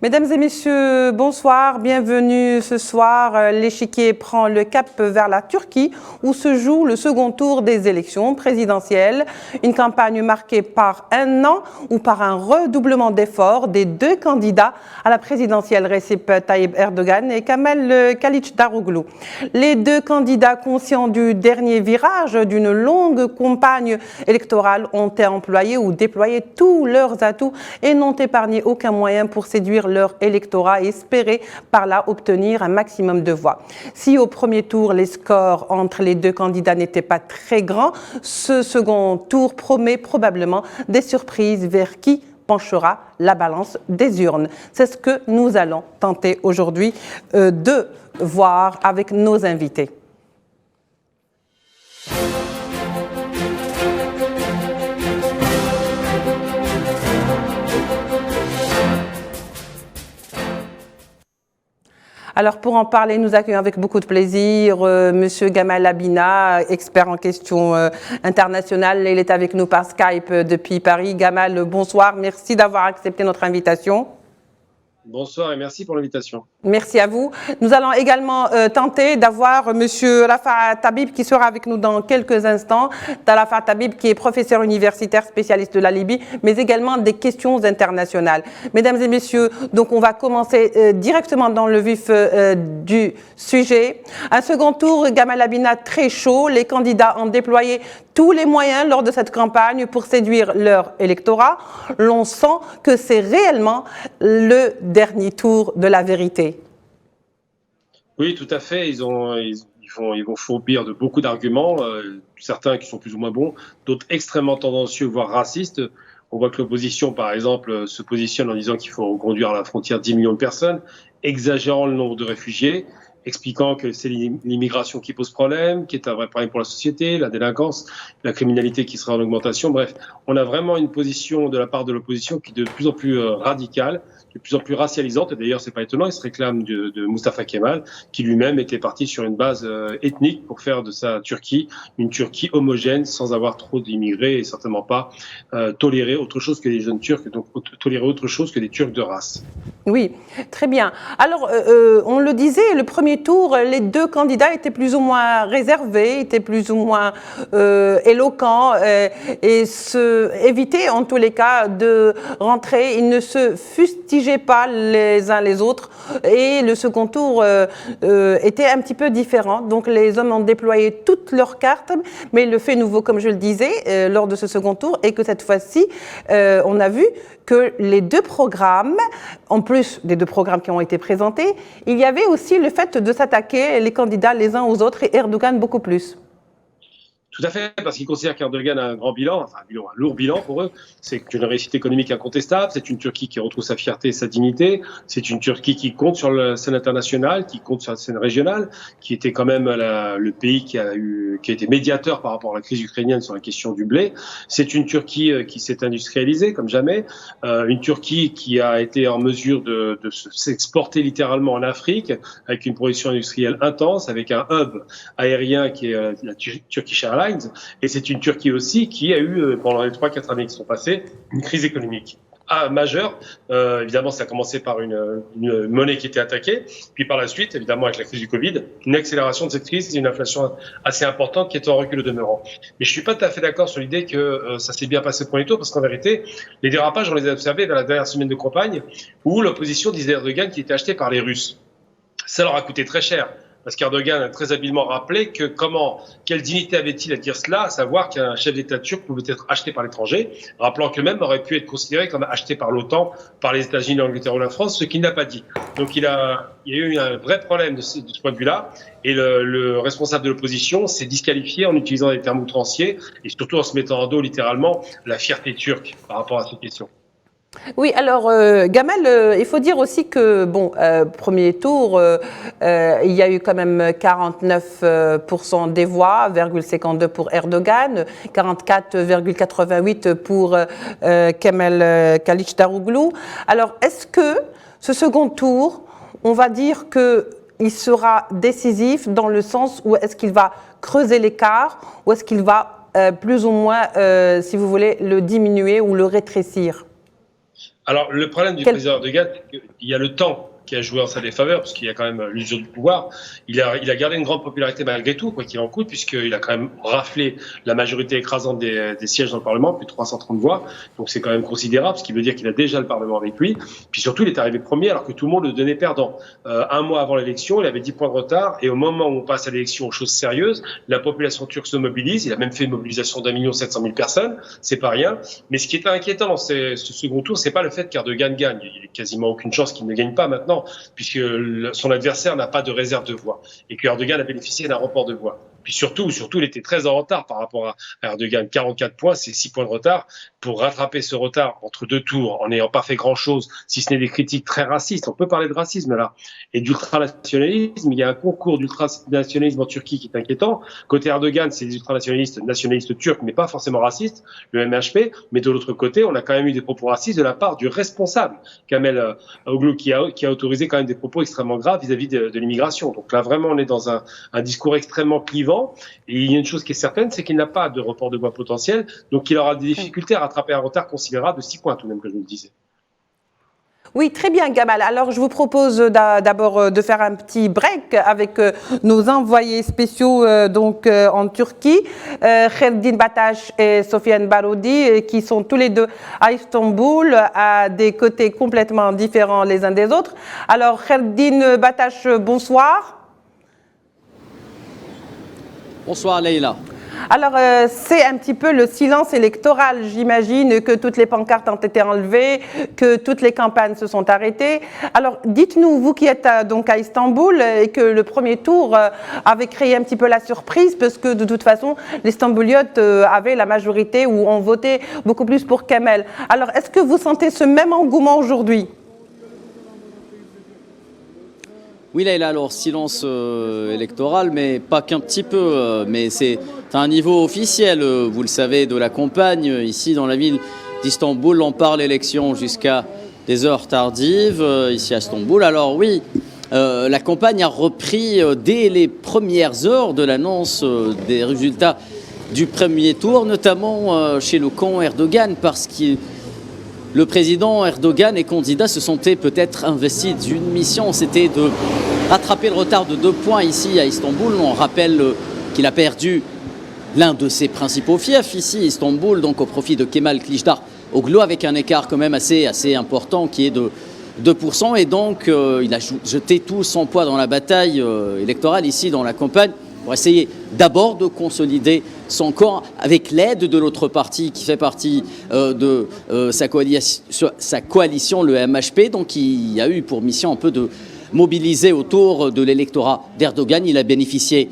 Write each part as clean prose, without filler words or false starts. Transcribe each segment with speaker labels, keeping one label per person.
Speaker 1: Mesdames et messieurs, bonsoir, bienvenue ce soir. L'échiquier prend le cap vers la Turquie où se joue le second tour des élections présidentielles. Une campagne marquée par un an ou par un redoublement d'efforts des deux candidats à la présidentielle, Recep Tayyip Erdogan et Kemal Kılıçdaroğlu. Les deux candidats conscients du dernier virage d'une longue campagne électorale ont employé ou déployé tous leurs atouts et n'ont épargné aucun moyen pour séduire leur électorat et espérer par là obtenir un maximum de voix. Si au premier tour, les scores entre les deux candidats n'étaient pas très grands, ce second tour promet probablement des surprises vers qui penchera la balance des urnes. C'est ce que nous allons tenter aujourd'hui de voir avec nos invités. Alors pour en parler, nous accueillons avec beaucoup de plaisir Monsieur Gamal Abina, expert en questions internationales. Il est avec nous par Skype depuis Paris. Gamal, bonsoir. Merci d'avoir accepté notre invitation.
Speaker 2: Bonsoir et merci pour l'invitation.
Speaker 1: Merci à vous. Nous allons également tenter d'avoir Monsieur Rafah Tabib qui sera avec nous dans quelques instants. Rafah Tabib qui est professeur universitaire spécialiste de la Libye, mais également des questions internationales. Mesdames et messieurs, donc on va commencer directement dans le vif du sujet. Un second tour, Gamal Abina, très chaud. Les candidats ont déployé tous les moyens lors de cette campagne pour séduire leur électorat. L'on sent que c'est réellement le dernier tour de la vérité.
Speaker 2: Oui, tout à fait. Ils vont fourbir de beaucoup d'arguments, certains qui sont plus ou moins bons, d'autres extrêmement tendancieux, voire racistes. On voit que l'opposition, par exemple, se positionne en disant qu'il faut conduire à la frontière 10 millions de personnes, exagérant le nombre de réfugiés, expliquant que c'est l'immigration qui pose problème, qui est un vrai problème pour la société, la délinquance, la criminalité qui sera en augmentation. Bref, on a vraiment une position de la part de l'opposition qui est de plus en plus radicale, de plus en plus racialisante. Et d'ailleurs, c'est pas étonnant, il se réclame de Mustafa Kemal, qui lui-même était parti sur une base ethnique pour faire de sa Turquie une Turquie homogène, sans avoir trop d'immigrés et certainement pas tolérer autre chose que les jeunes Turcs, donc tolérer autre chose que des Turcs de race.
Speaker 1: Oui, très bien. Alors, on le disait, le premier tour, les deux candidats étaient plus ou moins réservés, étaient plus ou moins éloquents et évitaient en tous les cas de rentrer. Ils ne se fustigeaient pas les uns les autres et le second tour était un petit peu différent. Donc, les hommes ont déployé toutes leurs cartes, mais le fait nouveau, comme je le disais, lors de ce second tour, est que cette fois-ci, on a vu que les deux programmes, en plus des deux programmes qui ont été présentés, il y avait aussi le fait de s'attaquer les candidats les uns aux autres et Erdogan beaucoup plus.
Speaker 2: Tout à fait, parce qu'ils considèrent qu'Erdogan a un grand bilan, enfin un lourd bilan pour eux. C'est une réussite économique incontestable, c'est une Turquie qui retrouve sa fierté et sa dignité, c'est une Turquie qui compte sur la scène internationale, qui compte sur la scène régionale, qui était quand même le pays qui a été médiateur par rapport à la crise ukrainienne sur la question du blé. C'est une Turquie qui s'est industrialisée comme jamais, une Turquie qui a été en mesure de s'exporter littéralement en Afrique avec une production industrielle intense, avec un hub aérien qui est la Turkish Airlines. Et c'est une Turquie aussi qui a eu, pendant les 3-4 années qui sont passées, une crise économique majeure. Évidemment, ça a commencé par une monnaie qui était attaquée. Puis par la suite, évidemment, avec la crise du Covid, une accélération de cette crise et une inflation assez importante qui est en recul au demeurant. Mais je suis pas tout à fait d'accord sur l'idée que ça s'est bien passé au premier tour, parce qu'en vérité, les dérapages, on les a observés dans la dernière semaine de campagne, où l'opposition disait Erdogan qui était acheté par les Russes. Ça leur a coûté très cher. Parce qu'Erdogan a très habilement rappelé que quelle dignité avait-il à dire cela, à savoir qu'un chef d'État turc pouvait être acheté par l'étranger, rappelant que même aurait pu être considéré comme acheté par l'OTAN, par les États-Unis, l'Angleterre ou la France, ce qu'il n'a pas dit. Donc il y a eu un vrai problème de ce point de vue-là, et le responsable de l'opposition s'est disqualifié en utilisant des termes outranciers, et surtout en se mettant en dos littéralement la fierté turque par rapport à cette question.
Speaker 1: Oui, alors Gamal, il faut dire aussi que, bon, premier tour, il y a eu quand même 49% des voix, 52 pour Erdogan, 44,88 pour Kemal Kılıçdaroğlu. Alors, est-ce que ce second tour, on va dire qu'il sera décisif dans le sens où est-ce qu'il va creuser l'écart ou est-ce qu'il va plus ou moins, si vous voulez, le diminuer ou le rétrécir ?
Speaker 2: Alors, le problème du président Erdogan, c'est qu'il y a le temps qui a joué en sa défaveur, parce qu'il y a quand même l'usure du pouvoir. Il a gardé une grande popularité malgré tout, quoi qu'il en coûte, puisqu'il a quand même raflé la majorité écrasante des sièges dans le Parlement, plus de 330 voix. Donc c'est quand même considérable, ce qui veut dire qu'il a déjà le Parlement avec lui. Puis surtout, il est arrivé premier alors que tout le monde le donnait perdant. Un mois avant l'élection, il avait 10 points de retard, et au moment où on passe à l'élection aux choses sérieuses, la population turque se mobilise. Il a même fait une mobilisation d'1 700 000 personnes, c'est pas rien. Mais ce qui est inquiétant dans ce second tour, c'est pas le fait qu'Erdogan gagne. Il n'y a quasiment aucune chance qu'il ne gagne pas maintenant, puisque son adversaire n'a pas de réserve de voix et que Erdogan a bénéficié d'un report de voix. Puis surtout, il était très en retard par rapport à Erdogan. 44 points, c'est 6 points de retard. Pour rattraper ce retard entre deux tours, en n'ayant pas fait grand-chose, si ce n'est des critiques très racistes, on peut parler de racisme là, et d'ultranationalisme, il y a un concours d'ultranationalisme en Turquie qui est inquiétant. Côté Erdogan, c'est des ultranationalistes, nationalistes turcs, mais pas forcément racistes, le MHP. Mais de l'autre côté, on a quand même eu des propos racistes de la part du responsable, Kamel Oglu, qui a autorisé quand même des propos extrêmement graves vis-à-vis de l'immigration. Donc là, vraiment, on est dans un discours extrêmement clivant. Et il y a une chose qui est certaine, c'est qu'il n'a pas de report de voix potentiel, donc il aura des difficultés à rattraper un retard considérable de 6 points tout de même, que je vous le disais.
Speaker 1: Oui, très bien, Gamal. Alors, je vous propose d'abord de faire un petit break avec nos envoyés spéciaux en Turquie, Kherdin Batash et Sofiane Baroudi, qui sont tous les deux à Istanbul, à des côtés complètement différents les uns des autres. Alors, Kherdin Batash, bonsoir.
Speaker 3: Bonsoir Leïla.
Speaker 1: Alors, c'est un petit peu le silence électoral. J'imagine que toutes les pancartes ont été enlevées, que toutes les campagnes se sont arrêtées. Alors, dites-nous, vous qui êtes donc à Istanbul et que le premier tour avait créé un petit peu la surprise, parce que de toute façon, les Istanbuliotes avaient la majorité ou ont voté beaucoup plus pour Kemal. Alors, est-ce que vous sentez ce même engouement aujourd'hui ?
Speaker 3: Oui, Leïla, alors silence électoral, mais pas qu'un petit peu, mais c'est à un niveau officiel, vous le savez, de la campagne. Ici, dans la ville d'Istanbul, on parle élection jusqu'à des heures tardives, ici à Istanbul. Alors oui, la campagne a repris dès les premières heures de l'annonce des résultats du premier tour, notamment chez le camp Erdogan, parce que le président Erdogan et candidats se sentaient peut-être investis d'une mission, c'était de rattraper le retard de 2 points ici à Istanbul. On rappelle qu'il a perdu l'un de ses principaux fiefs ici à Istanbul, donc au profit de Kemal Kılıçdaroğlu, avec un écart quand même assez important qui est de 2%. Et donc il a jeté tout son poids dans la bataille électorale ici dans la campagne, pour essayer d'abord de consolider son camp avec l'aide de l'autre parti qui fait partie de sa coalition, le MHP, donc qui a eu pour mission un peu de mobilisé autour de l'électorat d'Erdogan. Il a bénéficié,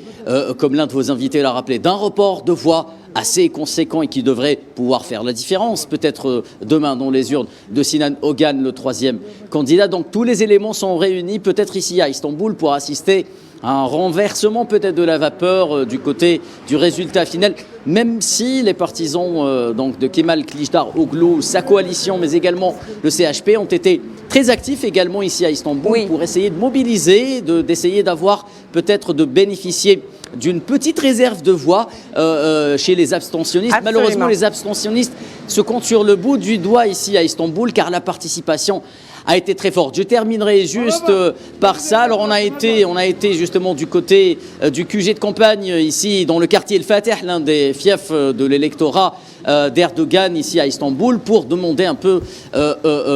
Speaker 3: comme l'un de vos invités l'a rappelé, d'un report de voix assez conséquent et qui devrait pouvoir faire la différence, peut-être demain dans les urnes de Sinan Ogan, le 3e candidat. Donc tous les éléments sont réunis, peut-être ici à Istanbul, pour assister à un renversement peut-être de la vapeur du côté du résultat final, même si les partisans donc de Kemal Kılıçdaroğlu, sa coalition, mais également le CHP ont été très actifs également ici à Istanbul pour essayer de mobiliser, d'essayer d'avoir peut-être de bénéficier d'une petite réserve de voix chez les abstentionnistes.
Speaker 1: Absolument.
Speaker 3: Malheureusement, les abstentionnistes se comptent sur le bout du doigt ici à Istanbul, car la participation a été très forte. Je terminerai juste par ça. Alors on a été justement du côté du QG de campagne ici dans le quartier El Fateh, l'un des fiefs de l'électorat d'Erdogan ici à Istanbul, pour demander un peu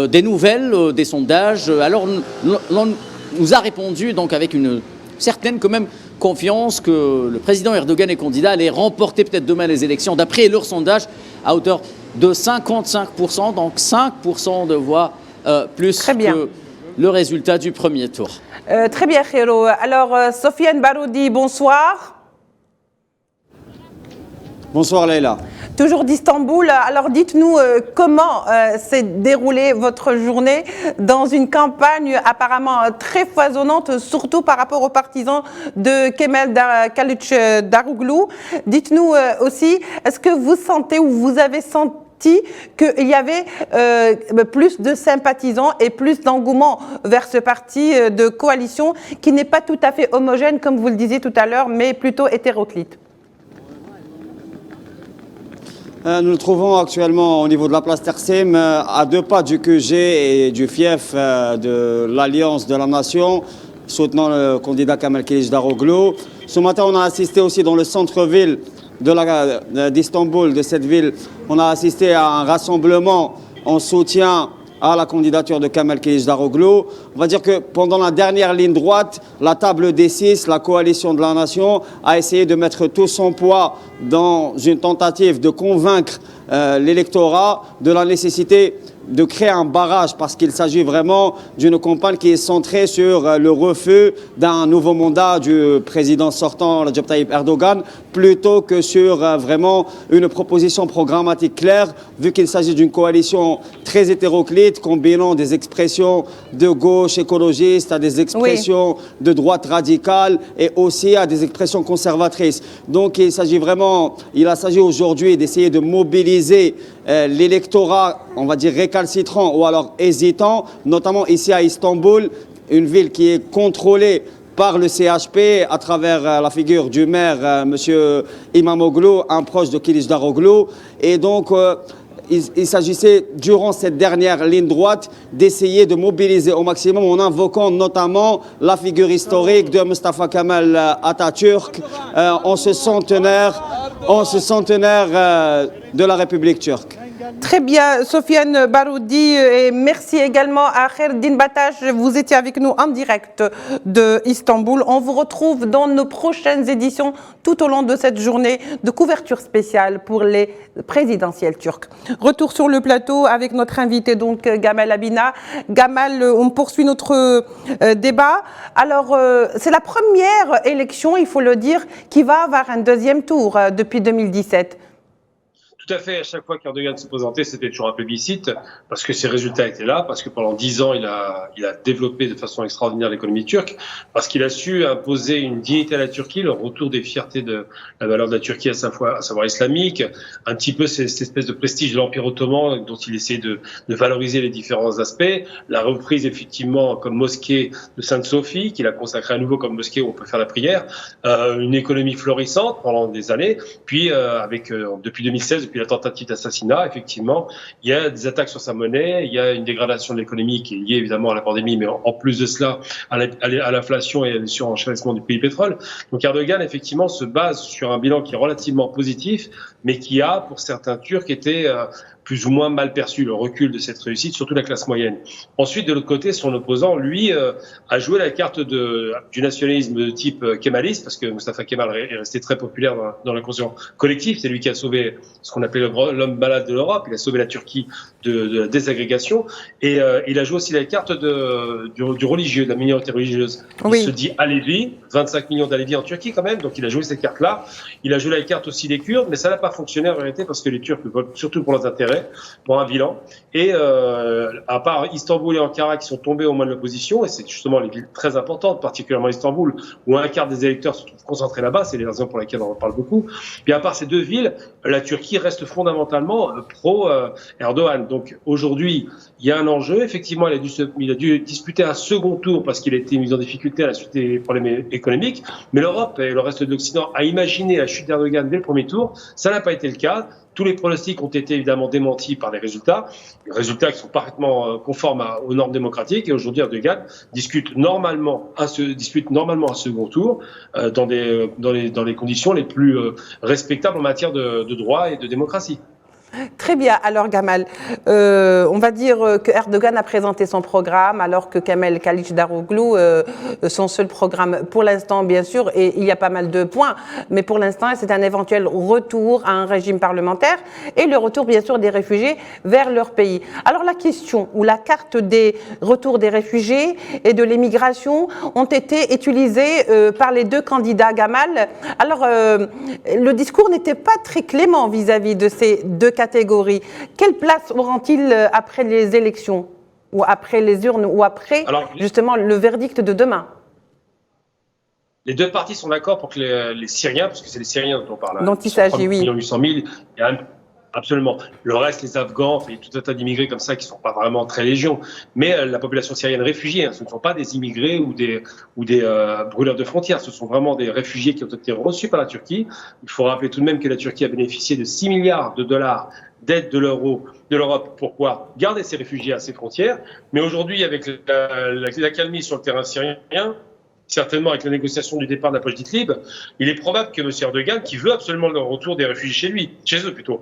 Speaker 3: des nouvelles, des sondages. Alors on nous a répondu donc avec une certaine quand même confiance que le président Erdogan et candidat allait remporter peut-être demain les élections, d'après leur sondage, à hauteur de 55%, donc 5% de voix plus que le résultat du premier tour.
Speaker 1: Très bien, Khero. Alors, Sofiane Baroudi, bonsoir.
Speaker 4: Bonsoir, Leïla.
Speaker 1: Toujours d'Istanbul. Alors, dites-nous comment s'est déroulée votre journée dans une campagne apparemment très foisonnante, surtout par rapport aux partisans de Kemal Kılıçdaroğlu. Dites-nous aussi, est-ce que vous sentez ou vous avez senti qu'il y avait plus de sympathisants et plus d'engouement vers ce parti de coalition qui n'est pas tout à fait homogène, comme vous le disiez tout à l'heure, mais plutôt hétéroclite?
Speaker 4: Nous nous trouvons actuellement au niveau de la place Taksim, à 2 pas du QG et du fief de l'Alliance de la Nation, soutenant le candidat Kemal Kılıçdaroğlu. Ce matin, on a assisté aussi dans le centre-ville d'Istanbul, de cette ville, on a assisté à un rassemblement en soutien à la candidature de Kemal Kılıçdaroğlu. On va dire que pendant la dernière ligne droite, la table des 6, la coalition de la nation, a essayé de mettre tout son poids dans une tentative de convaincre l'électorat de la nécessité de créer un barrage, parce qu'il s'agit vraiment d'une campagne qui est centrée sur le refus d'un nouveau mandat du président sortant, Recep Tayyip Erdogan, plutôt que sur vraiment une proposition programmatique claire, vu qu'il s'agit d'une coalition très hétéroclite, combinant des expressions de gauche écologiste à des expressions de droite radicale et aussi à des expressions conservatrices. Donc il s'agit aujourd'hui d'essayer de mobiliser l'électorat, on va dire récalcitrant ou alors hésitant, notamment ici à Istanbul, une ville qui est contrôlée par le CHP à travers la figure du maire, M. İmamoğlu, un proche de Kılıçdaroğlu. Et donc, il s'agissait, durant cette dernière ligne droite, d'essayer de mobiliser au maximum en invoquant notamment la figure historique de Mustafa Kemal Atatürk, en ce centenaire de la République turque.
Speaker 1: Très bien, Sofiane Baroudi, et merci également à Kherdine Batache. Vous étiez avec nous en direct de Istanbul. On vous retrouve dans nos prochaines éditions tout au long de cette journée de couverture spéciale pour les présidentielles turques. Retour sur le plateau avec notre invité, donc Gamal Abina. Gamal, on poursuit notre débat. Alors, c'est la première élection, il faut le dire, qui va avoir un deuxième tour depuis 2017.
Speaker 2: Tout à fait. À chaque fois qu'Erdogan se présentait, c'était toujours un plébiscite parce que ses résultats étaient là, parce que pendant 10 ans, il a développé de façon extraordinaire l'économie turque, parce qu'il a su imposer une dignité à la Turquie, le retour des fiertés de la valeur de la Turquie à savoir islamique, un petit peu cette espèce de prestige de l'Empire ottoman dont il essaie de valoriser les différents aspects, la reprise effectivement comme mosquée de Sainte-Sophie, qu'il a consacré à nouveau comme mosquée où on peut faire la prière, une économie florissante pendant des années, puis depuis 2016, depuis la tentative d'assassinat, effectivement, il y a des attaques sur sa monnaie, il y a une dégradation de l'économie qui est liée évidemment à la pandémie, mais en plus de cela, à l'inflation et à surenchérissement du prix du pétrole. Donc Erdogan, effectivement, se base sur un bilan qui est relativement positif, mais qui a, pour certains Turcs, été plus ou moins mal perçu, le recul de cette réussite, surtout la classe moyenne. Ensuite, de l'autre côté, son opposant, lui, a joué la carte du nationalisme de type kémaliste, parce que Mustafa Kemal est resté très populaire dans l'inconscient collectif. C'est lui qui a sauvé ce qu'on appelait l'homme malade de l'Europe. Il a sauvé la Turquie de la désagrégation. Et il a joué aussi la carte du religieux, de la minorité religieuse. Il se dit Alevi, 25 millions d'Alevis en Turquie quand même, donc il a joué cette carte-là. Il a joué la carte aussi des Kurdes, mais ça n'a pas fonctionné en réalité parce que les Turcs votent surtout pour leurs intérêts, pour un bilan. Et à part Istanbul et Ankara qui sont tombés au moins de l'opposition, et c'est justement les villes très importantes, particulièrement Istanbul, où un quart des électeurs se trouvent concentrés là-bas, c'est les raisons pour lesquelles on en parle beaucoup. Puis à part ces deux villes, la Turquie reste fondamentalement pro-Erdogan. Donc aujourd'hui, il y a un enjeu. Effectivement, il a dû disputer un second tour parce qu'il a été mis en difficulté à la suite des problèmes économiques. Mais l'Europe et le reste de l'Occident a imaginé la chute d'Erdogan dès le premier tour. Ça n'a pas été le cas. Tous les pronostics ont été évidemment démentis par les résultats qui sont parfaitement conformes aux normes démocratiques. Et aujourd'hui, Erdogan dispute normalement un second tour dans les conditions les plus respectables en matière de droit et de démocratie.
Speaker 1: Très bien. Alors Gamal, on va dire que Erdogan a présenté son programme alors que Kemal Kılıçdaroğlu, son seul programme pour l'instant bien sûr, et il y a pas mal de points, mais pour l'instant c'est un éventuel retour à un régime parlementaire et le retour bien sûr des réfugiés vers leur pays. Alors la question ou la carte des retours des réfugiés et de l'émigration ont été utilisées par les deux candidats Gamal. Alors le discours n'était pas très clément vis-à-vis de ces deux catégories. Quelle place auront-ils après les élections ou après les urnes ou après justement le verdict de demain?
Speaker 2: Les deux parties sont d'accord pour que les Syriens, parce que c'est les Syriens dont on parle,
Speaker 1: dont il s'agit, oui.
Speaker 2: 1,8 million, Absolument. Le reste, les Afghans, il y a tout un tas d'immigrés comme ça qui ne sont pas vraiment très légion. Mais la population syrienne réfugiée, ce ne sont pas des immigrés ou des brûleurs de frontières. Ce sont vraiment des réfugiés qui ont été reçus par la Turquie. Il faut rappeler tout de même que la Turquie a bénéficié de 6 milliards de dollars d'aide de l'Europe. Pourquoi garder ces réfugiés à ses frontières. Mais aujourd'hui, avec l'accalmie sur le terrain syrien, certainement avec la négociation du départ de la poche d'Idlib, il est probable que M. Erdogan, qui veut absolument le retour des réfugiés chez eux plutôt,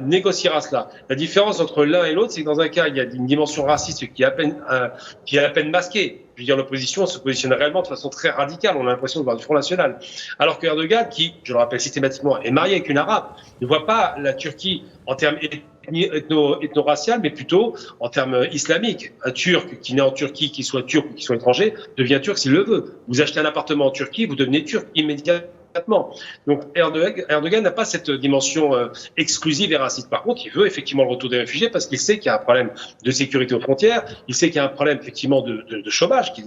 Speaker 2: négociera cela. La différence entre l'un et l'autre, c'est que dans un cas, il y a une dimension raciste qui est à peine masquée. Je veux dire, l'opposition se positionne réellement de façon très radicale. On a l'impression de voir du Front National. Alors que Erdogan, qui, je le rappelle systématiquement, est marié avec une arabe, ne voit pas la Turquie en termes ethno-racial, mais plutôt en termes islamiques. Un Turc qui naît en Turquie, qu'il soit turc ou qu'il soit étranger, devient turc s'il le veut. Vous achetez un appartement en Turquie, vous devenez turc immédiatement. Donc Erdogan n'a pas cette dimension exclusive et raciste. Par contre, il veut effectivement le retour des réfugiés parce qu'il sait qu'il y a un problème de sécurité aux frontières, il sait qu'il y a un problème effectivement de chômage qui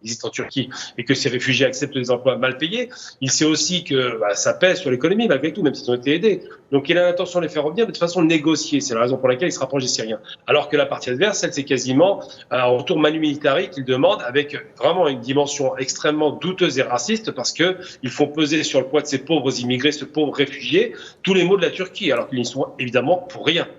Speaker 2: existe en Turquie et que ces réfugiés acceptent des emplois mal payés. Il sait aussi que ça pèse sur l'économie malgré tout, même s'ils ont été aidés. Donc il a l'intention de les faire revenir, mais de façon négociée. C'est la raison pour laquelle il se rapproche des Syriens. Alors que la partie adverse, elle, c'est quasiment un retour manu militari qu'il demande avec vraiment une dimension extrêmement douteuse et raciste parce qu'ils font peser sur le poids de ces pauvres immigrés, ces pauvres réfugiés, tous les maux de la Turquie, alors qu'ils n'y sont évidemment pour rien.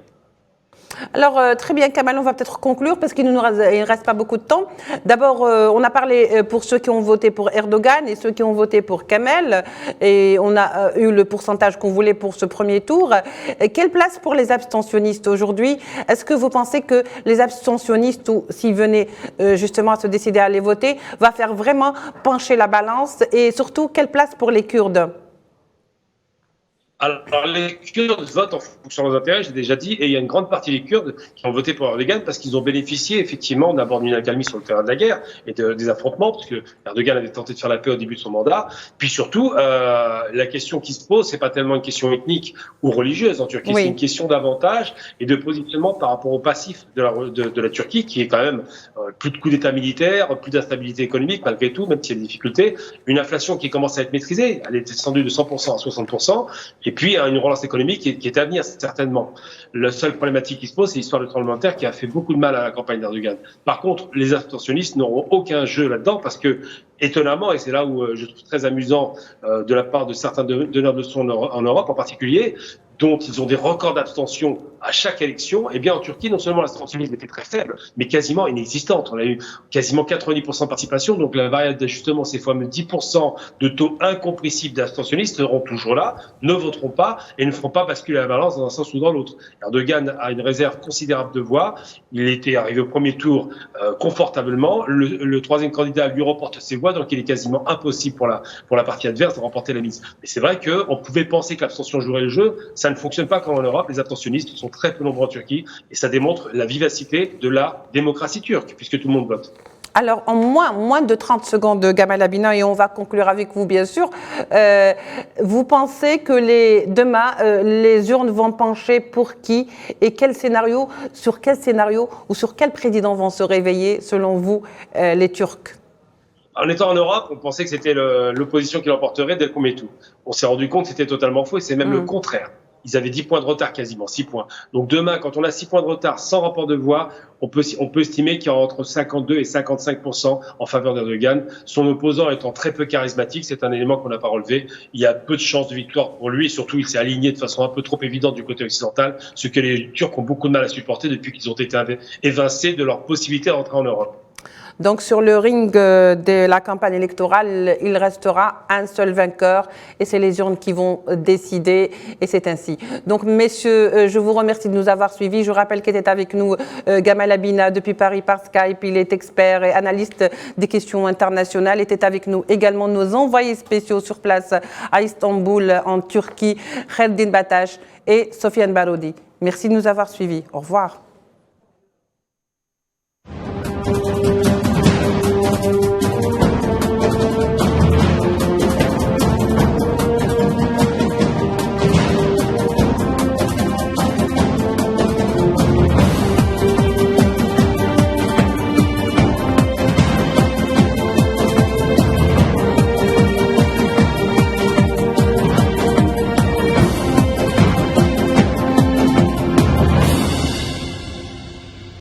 Speaker 1: Alors, très bien, Kamal, on va peut-être conclure parce qu'il ne reste pas beaucoup de temps. D'abord, on a parlé pour ceux qui ont voté pour Erdogan et ceux qui ont voté pour Kamel. Et on a eu le pourcentage qu'on voulait pour ce premier tour. Quelle place pour les abstentionnistes aujourd'hui? Est-ce que vous pensez que les abstentionnistes, ou s'ils venaient justement à se décider à aller voter, va faire vraiment pencher la balance? Et surtout, quelle place pour les Kurdes?
Speaker 2: Alors, les Kurdes votent en fonction de leurs intérêts, j'ai déjà dit, et il y a une grande partie des Kurdes qui ont voté pour Erdogan parce qu'ils ont bénéficié effectivement d'abord d'une accalmie sur le terrain de la guerre et des affrontements, parce que Erdogan avait tenté de faire la paix au début de son mandat. Puis surtout, la question qui se pose, c'est pas tellement une question ethnique ou religieuse en Turquie, c'est une question d'avantage et de positionnement par rapport au passif de la Turquie, qui est quand même plus de coups d'État militaire, plus d'instabilité économique malgré tout, même s'il y a des difficultés, une inflation qui commence à être maîtrisée, elle est descendue de 100% à 60%, et puis une relance économique qui est à venir certainement. La seule problématique qui se pose, c'est l'histoire du tremblement de terre qui a fait beaucoup de mal à la campagne d'Erdogan. Par contre, les abstentionnistes n'auront aucun jeu là-dedans parce que, étonnamment, et c'est là où je trouve très amusant de la part de certains donneurs de leçons en Europe en particulier, dont ils ont des records d'abstention à chaque élection, eh bien en Turquie, non seulement l'abstentionnisme était très faible, mais quasiment inexistante. On a eu quasiment 90% de participation, donc la variable d'ajustement, ces fameux 10% de taux incompressibles d'abstentionnistes seront toujours là, ne voteront pas et ne feront pas basculer la balance dans un sens ou dans l'autre. Erdogan a une réserve considérable de voix, il était arrivé au premier tour confortablement, le troisième candidat lui reporte ses voix, donc il est quasiment impossible pour la partie adverse de remporter la mise. Mais c'est vrai qu'on pouvait penser que l'abstention jouerait le jeu, ça ne fonctionne pas comme en Europe, les abstentionnistes sont très peu nombreux en Turquie et ça démontre la vivacité de la démocratie turque puisque tout le monde vote.
Speaker 1: Alors, en moins de 30 secondes, Gamal Abina, et on va conclure avec vous, bien sûr. Vous pensez que demain, les urnes vont pencher pour qui et sur quel scénario ou sur quel président vont se réveiller, selon vous, les Turcs?
Speaker 2: En étant en Europe, on pensait que c'était l'opposition qui l'emporterait dès le premier tour. On s'est rendu compte que c'était totalement faux et c'est même le contraire. Ils avaient 10 points de retard quasiment, 6 points. Donc demain, quand on a 6 points de retard sans rapport de voix, on peut estimer qu'il y aura entre 52 et 55% en faveur d'Erdogan. Son opposant étant très peu charismatique, c'est un élément qu'on n'a pas relevé. Il y a peu de chances de victoire pour lui et surtout il s'est aligné de façon un peu trop évidente du côté occidental, ce que les Turcs ont beaucoup de mal à supporter depuis qu'ils ont été évincés de leur possibilité d'entrer en Europe.
Speaker 1: Donc sur le ring de la campagne électorale, il restera un seul vainqueur et c'est les urnes qui vont décider et c'est ainsi. Donc messieurs, je vous remercie de nous avoir suivis. Je rappelle qu'était avec nous Gamal Abina depuis Paris par Skype. Il est expert et analyste des questions internationales. Était avec nous également nos envoyés spéciaux sur place à Istanbul en Turquie, Kherdin Batash et Sofiane Baroudi. Merci de nous avoir suivis. Au revoir.